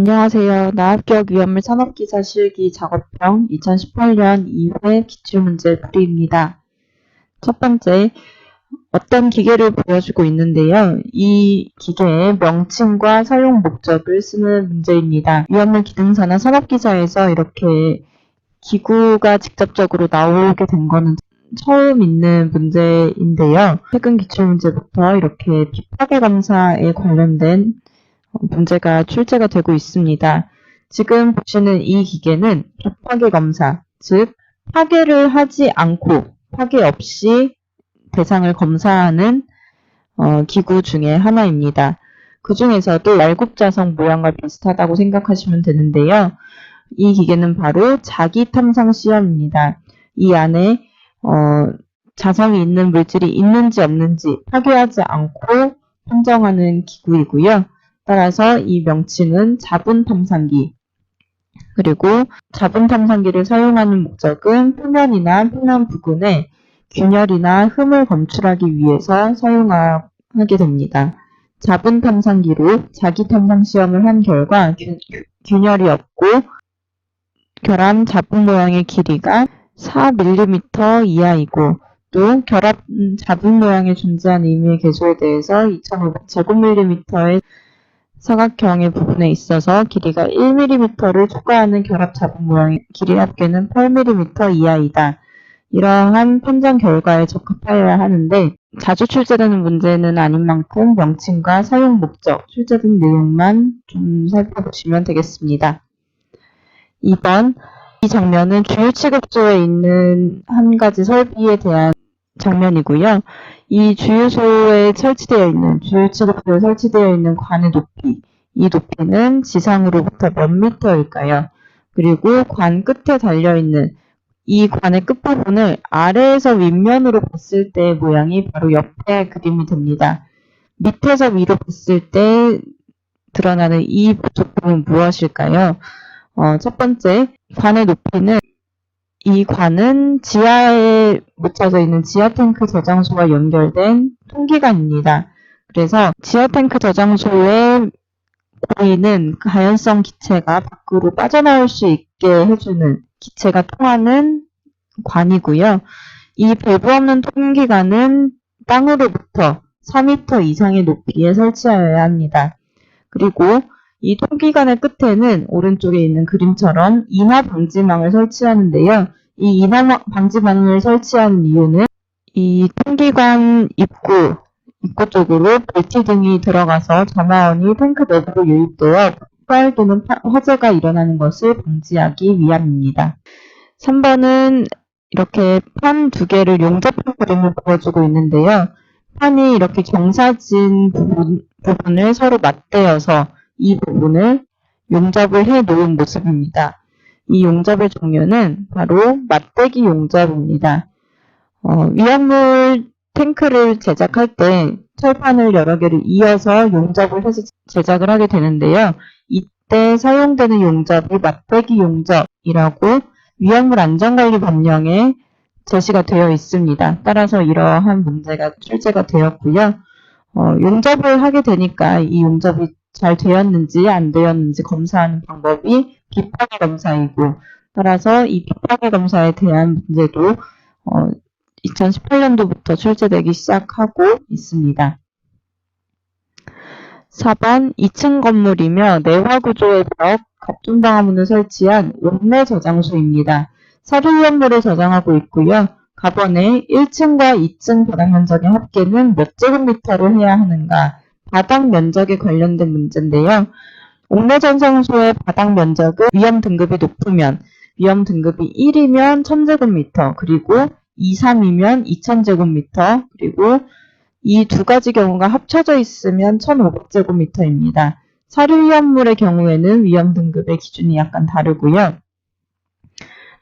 안녕하세요. 나합격 위험물 산업기사 실기 작업형 2018년 2회 기출문제 풀이입니다. 첫 번째, 어떤 기계를 보여주고 있는데요. 이 기계의 명칭과 사용 목적을 쓰는 문제입니다. 위험물 기능사나 산업기사에서 이렇게 기구가 직접적으로 나오게 된 거는 처음 있는 문제인데요. 최근 기출문제부터 이렇게 비파괴 검사에 관련된 문제가 출제가 되고 있습니다. 지금 보시는 이 기계는 비파괴 검사, 즉 파괴를 하지 않고 파괴 없이 대상을 검사하는 기구 중에 하나입니다. 그 중에서도 말굽자석 모양과 비슷하다고 생각하시면 되는데요. 이 기계는 바로 자기탐상 시험입니다. 이 안에 자성이 있는 물질이 있는지 없는지 파괴하지 않고 판정하는 기구이고요. 따라서 이 명칭은 자분탐상기. 그리고 자분탐상기를 사용하는 목적은 표면이나 표면 부근에 균열이나 흠을 검출하기 위해서 사용하게 됩니다. 자분탐상기로 자기탐상 시험을 한 결과 균열이 없고 결합 자분 모양의 길이가 4mm 이하이고 또 결합 자분 모양에 존재하는 임의의 개소에 대해서 2500제곱mm의 사각형의 부분에 있어서 길이가 1mm를 초과하는 결합 자분 모양의 길이 합계는 8mm 이하이다. 이러한 판정 결과에 적합하여야 하는데 자주 출제되는 문제는 아닌 만큼 명칭과 사용 목적, 출제된 내용만 좀 살펴보시면 되겠습니다. 2번, 이 장면은 주요 취급소에 있는 한 가지 설비에 대한 장면이고요. 이 주유소에 주요 취급소에 설치되어 있는 관의 높이, 이 높이는 지상으로부터 몇 미터일까요? 그리고 관 끝에 달려있는 이 관의 끝부분을 아래에서 윗면으로 봤을 때의 모양이 바로 옆에 그림이 됩니다. 밑에서 위로 봤을 때 드러나는 이 부속품은 무엇일까요? 첫 번째, 관의 높이는 이 관은 지하에 묻혀져 있는 지하탱크 저장소와 연결된 통기관입니다. 그래서 지하탱크 저장소에 보이는 가연성 기체가 밖으로 빠져나올 수 있게 해주는 기체가 통하는 관이고요. 이 밸브 없는 통기관은 땅으로부터 4m 이상의 높이에 설치하여야 합니다. 그리고 이 통기관의 끝에는 오른쪽에 있는 그림처럼 인하 방지망을 설치하는데요. 이 인하 방지망을 설치하는 이유는 이 통기관 입구 쪽으로 벨트 등이 들어가서 점화원이 탱크 내부로 유입되어 폭발 또는 화재가 일어나는 것을 방지하기 위함입니다. 3번은 이렇게 판 두 개를 용접한 그림을 보여주고 있는데요. 판이 이렇게 경사진 부분을 서로 맞대어서 이 부분을 용접을 해 놓은 모습입니다. 이 용접의 종류는 바로 맞대기 용접입니다. 위험물 탱크를 제작할 때 철판을 여러 개를 이어서 용접을 해서 제작을 하게 되는데요. 이때 사용되는 용접이 맞대기 용접이라고 위험물 안전관리 법령에 제시가 되어 있습니다. 따라서 이러한 문제가 출제가 되었고요. 용접을 하게 되니까 이 용접이 잘 되었는지 안 되었는지 검사하는 방법이 비파괴 검사이고, 따라서 이 비파괴 검사에 대한 문제도 2018년도부터 출제되기 시작하고 있습니다. 4번, 2층 건물이며 내화 구조의 벽, 갑중방화문을 설치한 옥내 저장소입니다. 사료위험물을 저장하고 있고요. 가번에 1층과 2층 바닥 면적의 합계는 몇 제곱미터를 해야 하는가? 바닥 면적에 관련된 문제인데요. 옥내 저장소의 바닥 면적은 위험 등급이 높으면 위험 등급이 1이면 1000제곱미터, 그리고 2, 3이면 2000제곱미터, 그리고 이 두 가지 경우가 합쳐져 있으면 1500제곱미터입니다. 사료위험물의 경우에는 위험 등급의 기준이 약간 다르고요.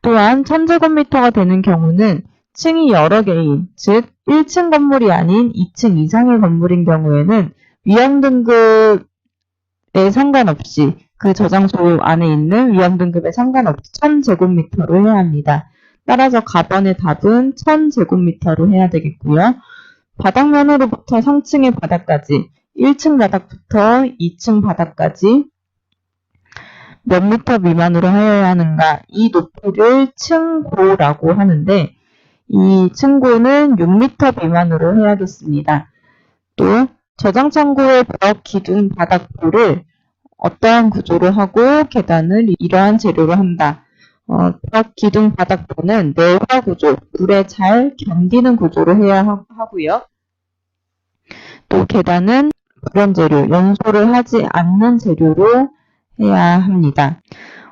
또한 1000제곱미터가 되는 경우는 층이 여러 개인, 즉 1층 건물이 아닌 2층 이상의 건물인 경우에는 위험 등급에 상관없이 그 저장소 안에 있는 위험 등급에 상관없이 1000제곱미터로 해야 합니다. 따라서 가번의 답은 1000제곱미터로 해야 되겠고요. 바닥면으로부터 상층의 바닥까지, 1층 바닥부터 2층 바닥까지 몇 미터 미만으로 하여야 하는가? 이 높이를 층고라고 하는데 이 층고는 6미터 미만으로 해야겠습니다. 또 저장 창고의 벽, 기둥, 바닥부를 어떠한 구조로 하고 계단을 이러한 재료로 한다. 벽, 기둥, 바닥부는 내화 구조, 물에 잘 견디는 구조로 해야 하고요. 또 계단은 그런 재료, 연소를 하지 않는 재료로 해야 합니다.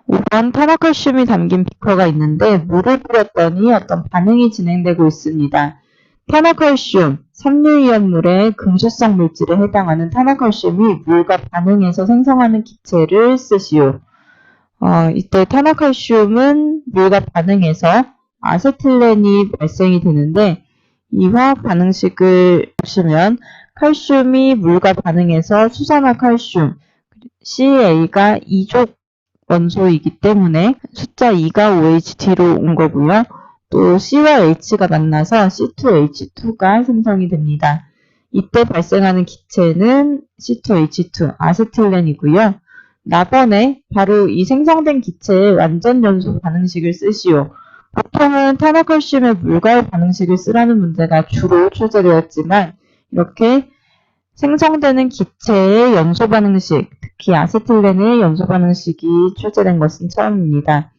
5번 탄화칼슘이 담긴 비커가 있는데 물을 뿌렸더니 어떤 반응이 진행되고 있습니다. 탄화칼슘, 삼류이온물의 금수성 물질에 해당하는 탄화칼슘이 물과 반응해서 생성하는 기체를 쓰시오. 이때 탄화칼슘은 물과 반응해서 아세틸렌이 발생이 되는데 이 화학 반응식을 보시면 칼슘이 물과 반응해서 수산화칼슘 CA가 2족 원소이기 때문에 숫자 2가 OH-D로 온 거고요. 또 C와 H가 만나서 C2H2가 생성이 됩니다. 이때 발생하는 기체는 C2H2, 아세틸렌이고요. 나번에 바로 이 생성된 기체의 완전 연소 반응식을 쓰시오. 보통은 탄화칼슘의 물과의 반응식을 쓰라는 문제가 주로 출제되었지만 이렇게 생성되는 기체의 연소 반응식, 특히 아세틸렌의 연소 반응식이 출제된 것은 처음입니다.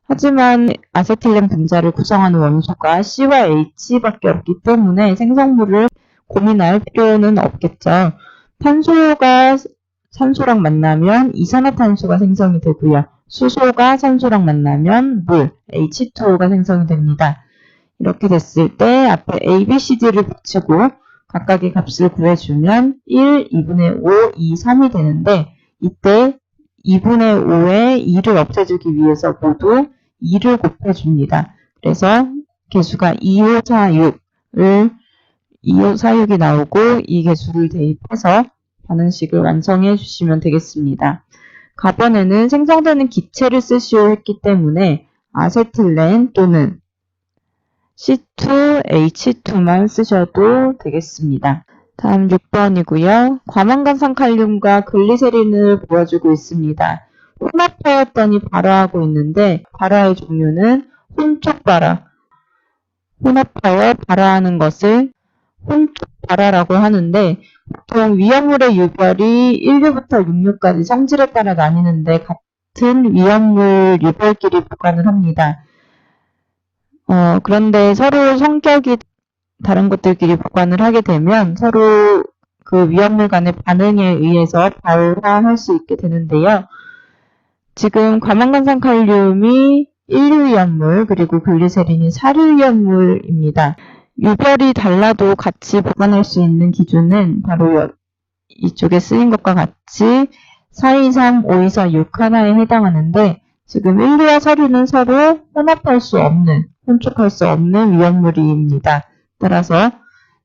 하지만 아세틸렌 분자를 구성하는 원소가 C와 H밖에 없기 때문에 생성물을 고민할 필요는 없겠죠. 탄소가 산소랑 만나면 이산화탄소가 생성이 되고요. 수소가 산소랑 만나면 물, H2O가 생성이 됩니다. 이렇게 됐을 때 앞에 A, B, C, D를 붙이고 각각의 값을 구해주면 1, 2분의 5, 2, 3이 되는데 이때 2분의 5에 2를 없애주기 위해서 모두 2를 곱해줍니다. 그래서 개수가 2546을 2546이 나오고 이 개수를 대입해서 반응식을 완성해 주시면 되겠습니다. 가번에는 생성되는 기체를 쓰시오 했기 때문에 아세틸렌 또는 C2H2만 쓰셔도 되겠습니다. 다음 6번이고요. 과망간산칼륨과 글리세린을 보여주고 있습니다. 혼합하였더니 발화하고 있는데 발화의 종류는 혼촉발화. 혼합하여 발화하는 것을 혼촉발화라고 하는데 보통 위험물의 유별이 1류부터 6류까지 성질에 따라 나뉘는데 같은 위험물 유별끼리 보관을 합니다. 그런데 서로 성격이 다른 것들끼리 보관을 하게 되면 서로 그 위험물 간의 반응에 의해서 발화할 수 있게 되는데요. 지금 과망간산칼륨이 1류 위험물 그리고 글리세린이 4류 위험물입니다. 유별이 달라도 같이 보관할 수 있는 기준은 바로 이쪽에 쓰인 것과 같이 423, 524, 6 하나에 해당하는데 지금 1류와 4류는 서로 혼합할 수 없는, 혼촉할 수 없는 위험물입니다. 따라서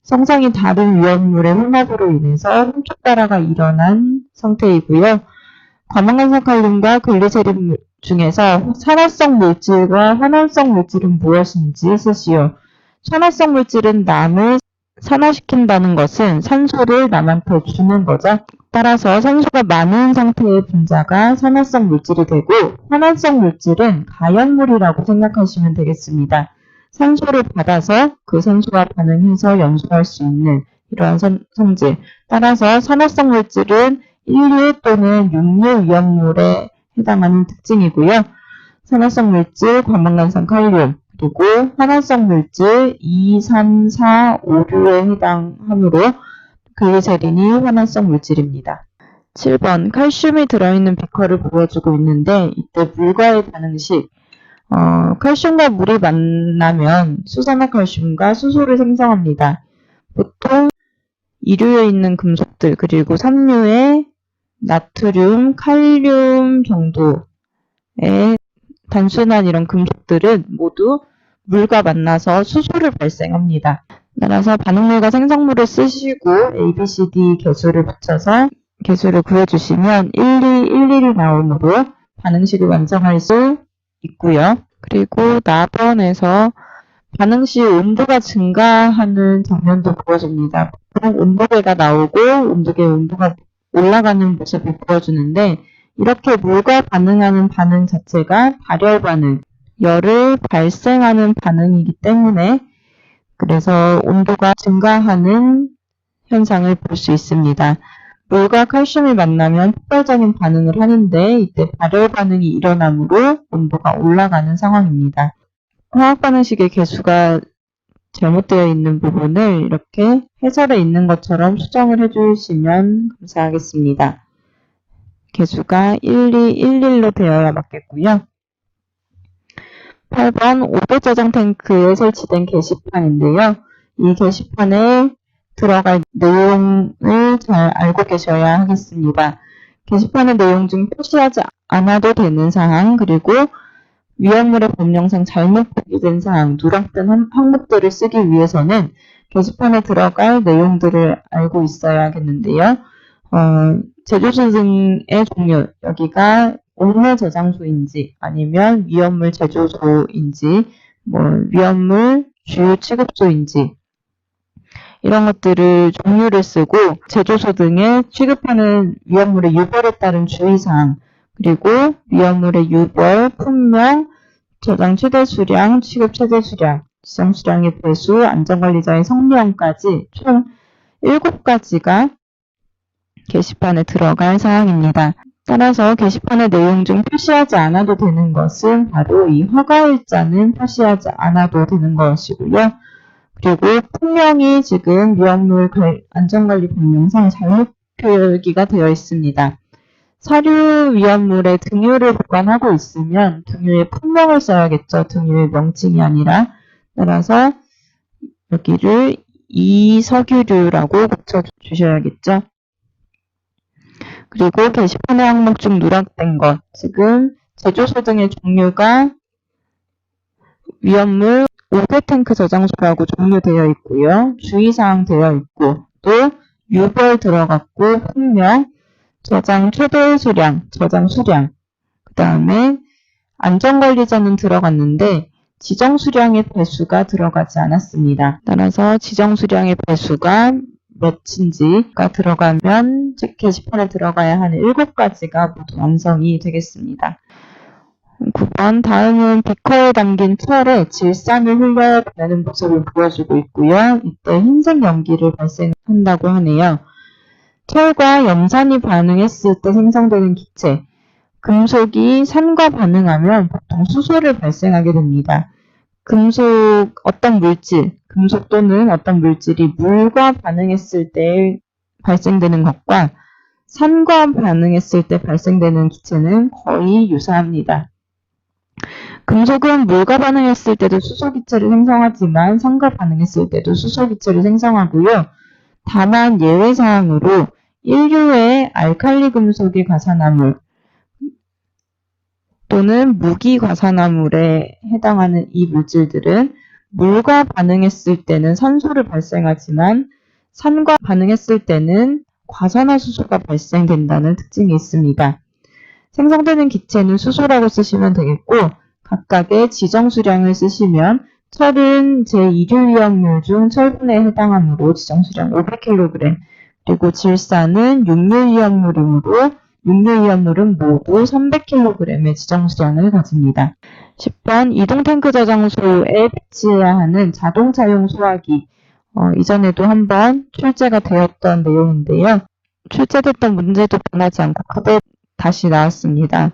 성상이 다른 위험물의 혼합으로 인해서 혼촉발화가 일어난 상태이고요. 과망간산칼륨과 글리세린 중에서 산화성 물질과 환원성 물질은 무엇인지 쓰시오. 산화성 물질은 남을 산화시킨다는 것은 산소를 남한테 주는 거죠. 따라서 산소가 많은 상태의 분자가 산화성 물질이 되고 환원성 물질은 가연물이라고 생각하시면 되겠습니다. 산소를 받아서 그 산소와 반응해서 연소할 수 있는 이러한 성질. 따라서 산화성 물질은 1류 또는 6류 위험물에 해당하는 특징이고요. 산화성 물질, 과망간산칼륨, 그리고 환원성 물질 2, 3, 4, 5류에 해당하므로 글리세린이 환원성 물질입니다. 7번 칼슘이 들어있는 비커를 보여주고 있는데 이때 물과의 반응식 칼슘과 물이 만나면 수산화칼슘과 수소를 생성합니다. 보통 2류에 있는 금속들 그리고 3류의 나트륨, 칼륨 정도의 단순한 이런 금속들은 모두 물과 만나서 수소를 발생합니다. 따라서 반응물과 생성물을 쓰시고 A, B, C, D 개수를 붙여서 개수를 구해주시면 1, 2, 1, 1이 나오므로 반응식을 완성할 수 있고요. 그리고 나번에서 반응시 온도가 증가하는 장면도 보여줍니다. 온도계가 나오고 온도계 온도가 올라가는 모습을 보여주는데 이렇게 물과 반응하는 반응 자체가 발열 반응, 열을 발생하는 반응이기 때문에 그래서 온도가 증가하는 현상을 볼 수 있습니다. 물과 칼슘이 만나면 폭발적인 반응을 하는데 이때 발열 반응이 일어나므로 온도가 올라가는 상황입니다. 화학 반응식의 개수가 잘못되어 있는 부분을 이렇게 해설에 있는 것처럼 수정을 해주시면 감사하겠습니다. 개수가 1211로 되어야 맞겠고요. 8번 5배 저장 탱크에 설치된 게시판인데요. 이 게시판에 들어갈 내용을 잘 알고 계셔야 하겠습니다. 게시판의 내용 중 표시하지 않아도 되는 사항, 그리고 위험물의 법령상 잘못 표기된 사항, 누락된 항목들을 쓰기 위해서는 게시판에 들어갈 내용들을 알고 있어야겠는데요. 제조소 등의 종류, 여기가 옥내 저장소인지 아니면 위험물 제조소인지 위험물 주요 취급소인지 이런 것들을 종류를 쓰고 제조소 등에 취급하는 위험물의 유벌에 따른 주의사항 그리고 위험물의 유벌, 품명, 저장 최대 수량, 취급 최대 수량, 지정 수량의 배수, 안전관리자의 성명까지 총 7가지가 게시판에 들어갈 사항입니다. 따라서 게시판의 내용 중 표시하지 않아도 되는 것은 바로 이 허가일자는 표시하지 않아도 되는 것이고요. 그리고 품명이 지금 위험물 안전관리 법령상 잘못 표기가 되어 있습니다. 사료 위험물의 등유를 보관하고 있으면 등유에 품명을 써야겠죠. 등유의 명칭이 아니라. 따라서 여기를 이석유류라고 고쳐주셔야겠죠. 그리고 게시판의 항목 중 누락된 것, 지금 제조소 등의 종류가 위험물 5배 탱크 저장소라고 종류되어 있고요. 주의사항 되어 있고 또 유벌 들어갔고 품명, 저장 최대 수량, 저장 수량, 그 다음에 안전관리자는 들어갔는데 지정 수량의 배수가 들어가지 않았습니다. 따라서 지정 수량의 배수가 몇인지가 들어가면 게시판에 들어가야 하는 7가지가 모두 완성이 되겠습니다. 9번 다음은 비커에 담긴 철에 질산을 흘려보내는 모습을 보여주고 있고요. 이때 흰색 연기를 발생한다고 하네요. 철과 염산이 반응했을 때 생성되는 기체, 금속이 산과 반응하면 보통 수소를 발생하게 됩니다. 어떤 물질, 금속 또는 어떤 물질이 물과 반응했을 때 발생되는 것과 산과 반응했을 때 발생되는 기체는 거의 유사합니다. 금속은 물과 반응했을 때도 수소기체를 생성하지만 산과 반응했을 때도 수소기체를 생성하고요. 다만 예외사항으로 인류의 알칼리 금속의 과산화물 또는 무기과산화물에 해당하는 이 물질들은 물과 반응했을 때는 산소를 발생하지만 산과 반응했을 때는 과산화수소가 발생된다는 특징이 있습니다. 생성되는 기체는 수소라고 쓰시면 되겠고 각각의 지정수량을 쓰시면 철은 제2류 중 철분에 해당하므로 지정수량 500kg 그리고 질산은 육류위험물이므로 육류위험물은 모두 300kg의 지정수량을 가집니다. 10번 이동탱크 저장소에 배치해야 하는 자동차용 소화기 이전에도 한번 출제가 되었던 내용인데요. 출제됐던 문제도 변하지 않고 그대로 다시 나왔습니다.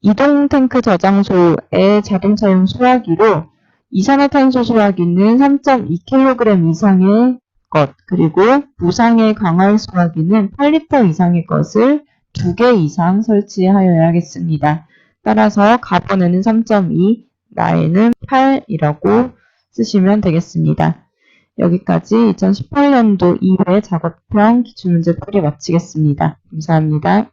이동탱크 저장소의 자동차용 소화기로 이산화탄소 소화기는 3.2kg 이상의 것, 그리고 무상의 강활 소화기는 8리터 이상의 것을 2개 이상 설치하여야겠습니다. 따라서 가번에는 3.2, 나에는 8이라고 쓰시면 되겠습니다. 여기까지 2018년도 2회 작업형 기출문제 풀이 마치겠습니다. 감사합니다.